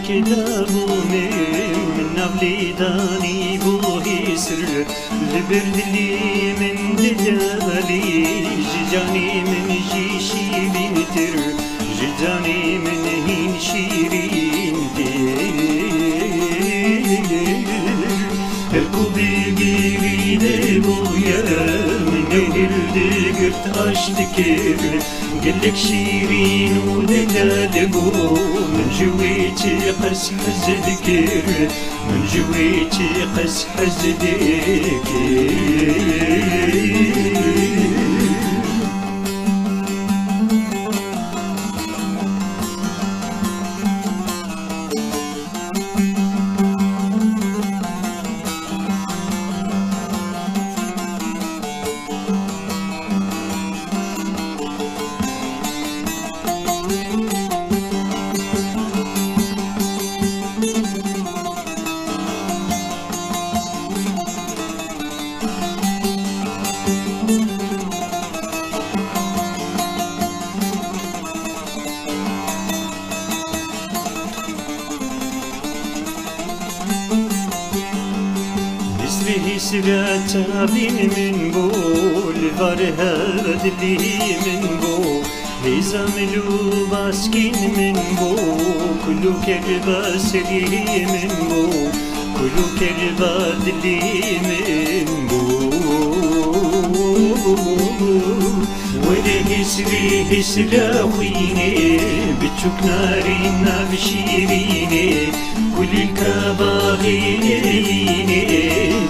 كتابو من نبلي داني بوهي سر لبرد لي من دلالي جاني من جيشي بنتر جاني من هين شيرين الكوبي جيري دبويا من الدي قرت اشتكر قلك شيرين ودلالبو من جويتي قس حز ذكر من جويتي قس حز ذكر به سراتا بين من بول فرهاد اللي من بو هزاملو باسكين من بو كلو كربا سري من بو كلو كربا اللي من بو وده هسري هسرا خويني بتشوك نارينا بشيريني كل الكباغيني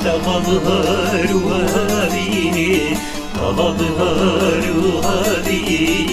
تظهر وهابيني تظهر وهابيني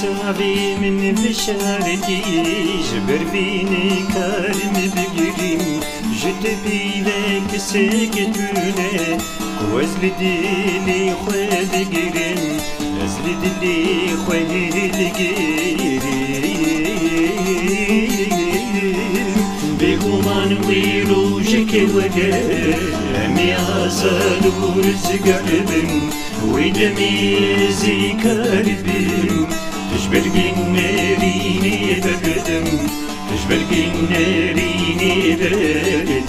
تعبي من بشارتي جبر فيني كارم بقريم جد بيلك سكتوني وزل ديلي خواد قريم وزل ديلي خواد قريم بيقومان ويروجك ودامي عزال ورزق قلبم ودمي زي كاربم تشبرقي ناريني بردم تشبرقي ناريني بردم